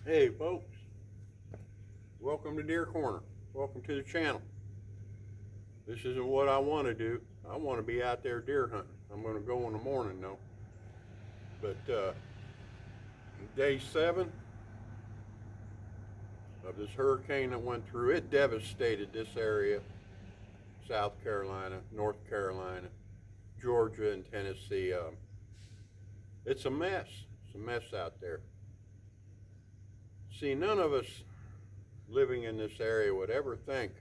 Hey folks, welcome to Deer Corner. Welcome to the channel. This isn't what I want to do. I want to be out there deer hunting. I'm going to go in the morning though. But day 7 of this hurricane that went through, it devastated this area. South Carolina, North Carolina, Georgia, and Tennessee. It's a mess. It's a mess out there. See, none of us living in this area would ever think,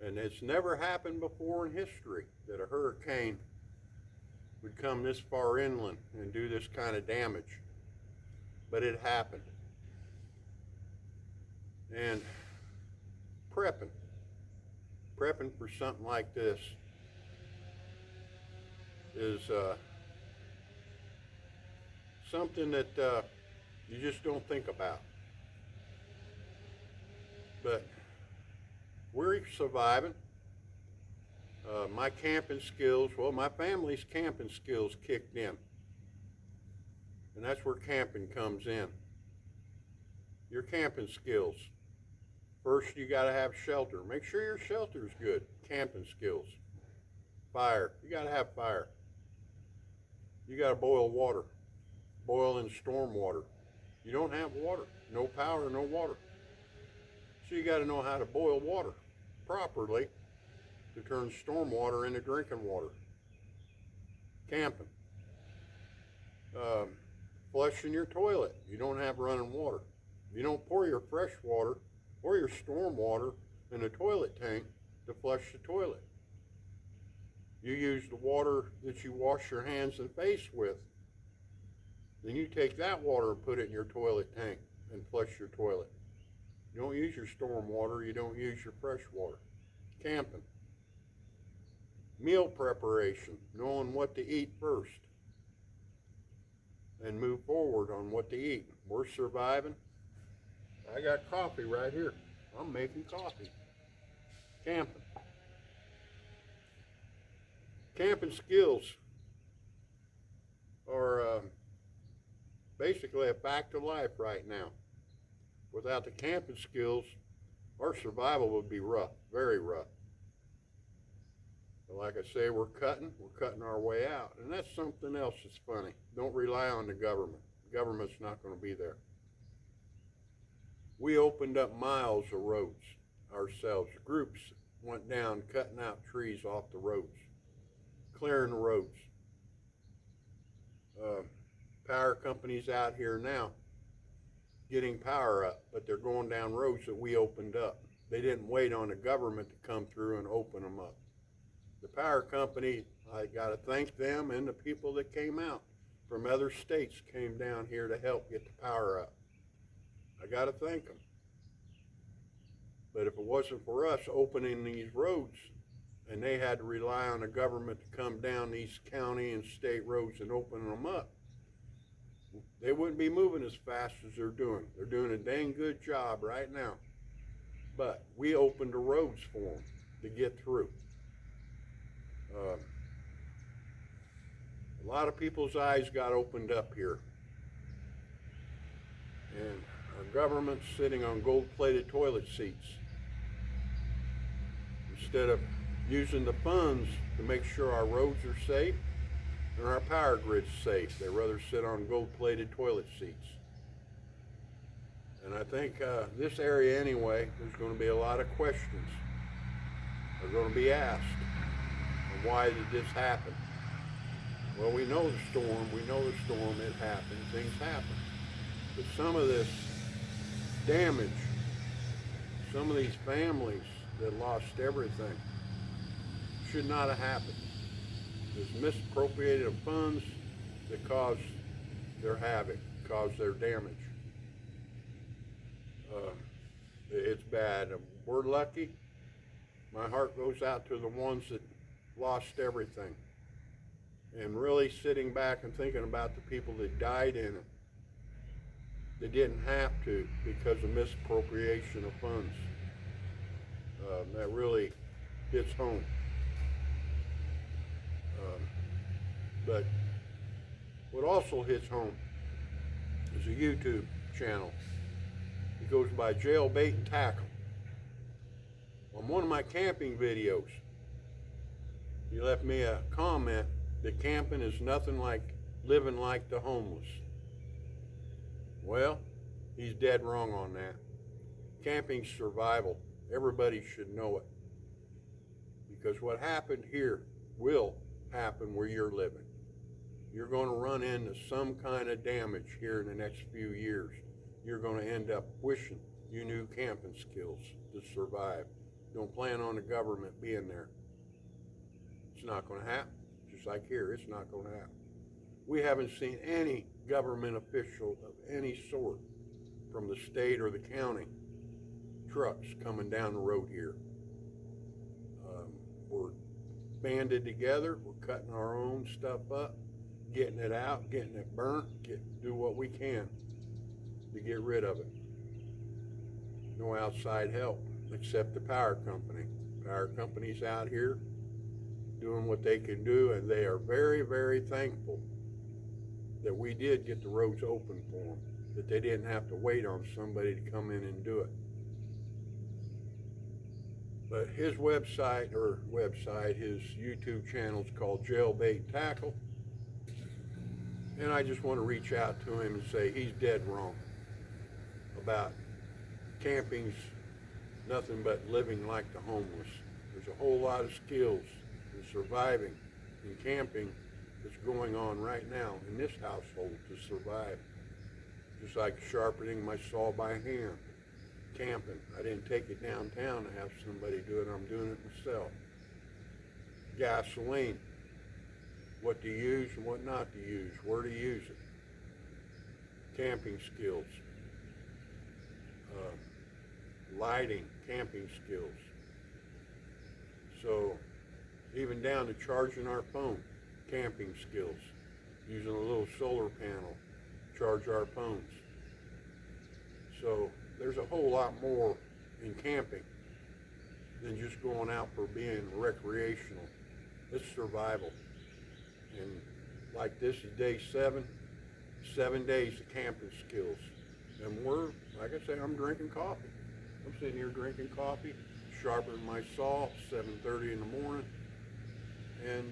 and it's never happened before in history, that a hurricane would come this far inland and do this kind of damage. But it happened. And prepping for something like this is something that you just don't think about. But we're surviving. My camping skills, well, my family's camping skills kicked in. And that's where camping comes in. Your camping skills. First, you got to have shelter. Make sure your shelter's good. Camping skills. Fire. You got to have fire. You got to boil water. Boil in storm water. You don't have water. No power, no water. So you got to know how to boil water properly to turn storm water into drinking water. Camping. Flushing your toilet. You don't have running water. You don't pour your fresh water or your storm water in a toilet tank to flush the toilet. You use the water that you wash your hands and face with. Then you take that water and put it in your toilet tank and flush your toilet. You don't use your storm water. You don't use your fresh water. Camping. Meal preparation. Knowing what to eat first. And move forward on what to eat. We're surviving. I got coffee right here. I'm making coffee. Camping. Camping skills are basically a fact of life right now. Without the camping skills, our survival would be rough, very rough. But like I say, we're cutting our way out. And that's something else that's funny. Don't rely on the government. The government's not going to be there. We opened up miles of roads ourselves. Groups went down cutting out trees off the roads, clearing the roads. Power companies out here now getting power up, but they're going down roads that we opened up. They didn't wait on the government to come through and open them up. The power company, I got to thank them, and the people that came out from other states came down here to help get the power up. I got to thank them. But if it wasn't for us opening these roads, and they had to rely on the government to come down these county and state roads and open them up, they wouldn't be moving as fast as they're doing. They're doing a dang good job right now. But we opened the roads for them to get through. A lot of people's eyes got opened up here. And our government's sitting on gold-plated toilet seats. Instead of using the funds to make sure our roads are safe and our power grid's safe, they rather sit on gold-plated toilet seats. And I think this area anyway, there's going to be a lot of questions are going to be asked. And why did this happen? Well, we know the storm, it happened, things happen. But some of this damage, some of these families that lost everything, should not have happened. There's misappropriated of funds that caused their havoc, caused their damage. It's bad. We're lucky. My heart goes out to the ones that lost everything. And really sitting back and thinking about the people that died in it. They didn't have to because of misappropriation of funds. That really hits home. But what also hits home is a YouTube channel. He goes by Jailbait and Tackle. On one of my camping videos, he left me a comment that camping is nothing like living like the homeless. Well, he's dead wrong on that. Camping's survival. Everybody should know it. Because what happened here will happen where you're living. You're going to run into some kind of damage here in the next few years. You're going to end up wishing you knew camping skills to survive. Don't plan on the government being there. It's not going to happen. Just like here, it's not going to happen. We haven't seen any government official of any sort from the state or the county trucks coming down the road here. We're banded together. We're cutting our own stuff up, getting it out, getting it burnt, do what we can to get rid of it. No outside help except the power company. Power company's out here doing what they can do, and they are very, very thankful that we did get the roads open for them, that they didn't have to wait on somebody to come in and do it. But his website, his YouTube channel is called Jailbait Tackle. And I just want to reach out to him and say he's dead wrong about camping's nothing but living like the homeless. There's a whole lot of skills in surviving in camping that's going on right now in this household to survive. Just like sharpening my saw by hand. Camping. I didn't take it downtown to have somebody do it. I'm doing it myself. Gasoline. What to use and what not to use. Where to use it. Camping skills. Lighting. Camping skills. So even down to charging our phone. Camping skills. Using a little solar panel. Charge our phones. So there's a whole lot more in camping than just going out for being recreational. It's survival. And like this is day 7 days of camping skills. And we're, like I say, I'm drinking coffee. I'm sitting here drinking coffee, sharpening my saw, 7:30 in the morning. And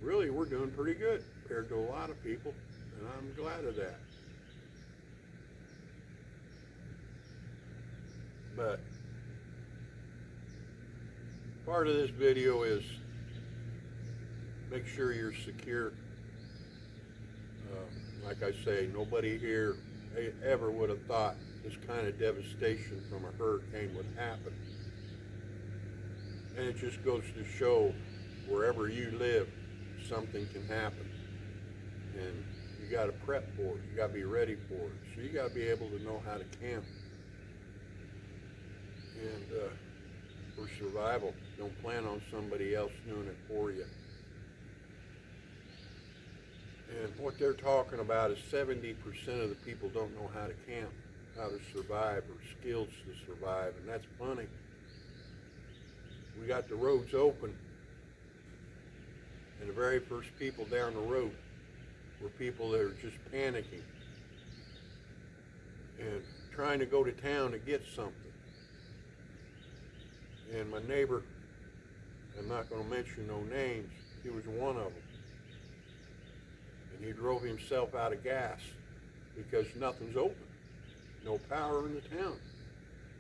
really, we're doing pretty good compared to a lot of people, and I'm glad of that. But part of this video is make sure you're secure. Like I say, nobody here ever would have thought this kind of devastation from a hurricane would happen. And it just goes to show wherever you live, something can happen. And you got to prep for it. You got to be ready for it. So you got to be able to know how to camp. And for survival, don't plan on somebody else doing it for you. And what they're talking about is 70% of the people don't know how to camp, how to survive, or skills to survive, and that's funny. We got the roads open, and the very first people down the road were people that are just panicking and trying to go to town to get something. And my neighbor, I'm not going to mention no names, he was one of them. And he drove himself out of gas because nothing's open. No power in the town.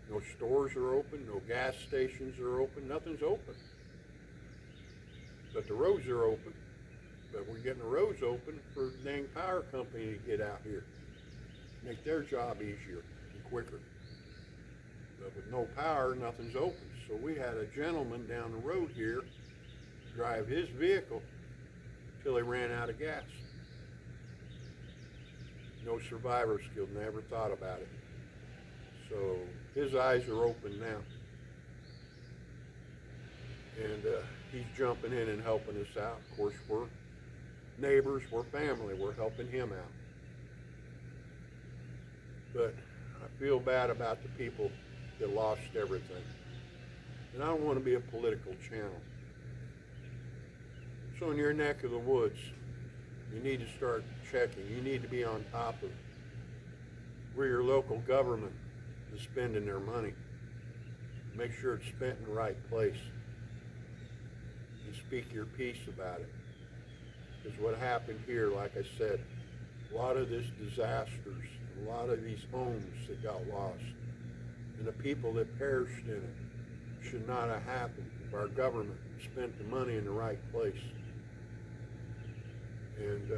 No stores are open, no gas stations are open, nothing's open. But the roads are open. But we're getting the roads open for the dang power company to get out here. Make their job easier and quicker. But with no power, nothing's open. So we had a gentleman down the road here drive his vehicle till he ran out of gas. No survivor skill, never thought about it. So his eyes are open now. And he's jumping in and helping us out. Of course, we're neighbors, we're family, we're helping him out. But I feel bad about the people that lost everything. And I don't want to be a political channel. So in your neck of the woods, You need to start checking. You need to be on top of where your local government is spending their money. Make sure it's spent in the right place. And speak your piece about it. Because what happened here, like I said, a lot of this disasters, a lot of these homes that got lost, and the people that perished in it should not have happened if our government spent the money in the right place. And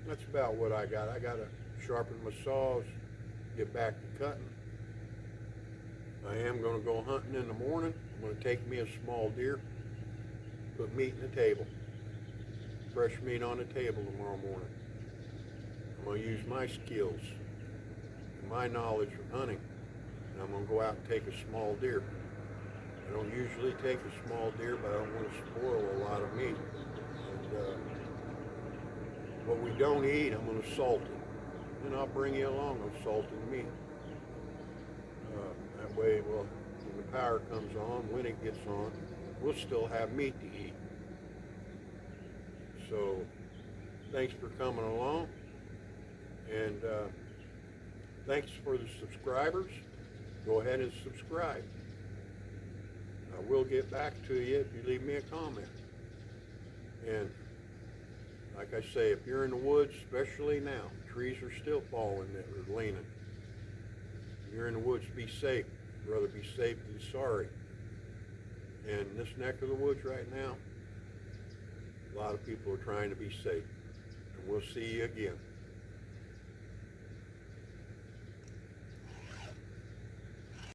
that's about what I got. I got to sharpen my saws, get back to cutting. I am going to go hunting in the morning. I'm going to take me a small deer, put meat on the table, fresh meat on the table tomorrow morning. I'm going to use my skills and my knowledge of hunting, and I'm going to go out and take a small deer. I don't usually take a small deer, but I don't want to spoil a lot of meat. And what we don't eat, I'm going to salt it. And I'll bring you along on salted meat. That way, well, when the power comes on, when it gets on, we'll still have meat to eat. So, thanks for coming along. And thanks for the subscribers. Go ahead and subscribe. I will get back to you if you leave me a comment. And like I say, if you're in the woods, especially now, trees are still falling that are leaning. If you're in the woods, be safe. I'd rather be safe than sorry. And this neck of the woods right now, a lot of people are trying to be safe. And we'll see you again.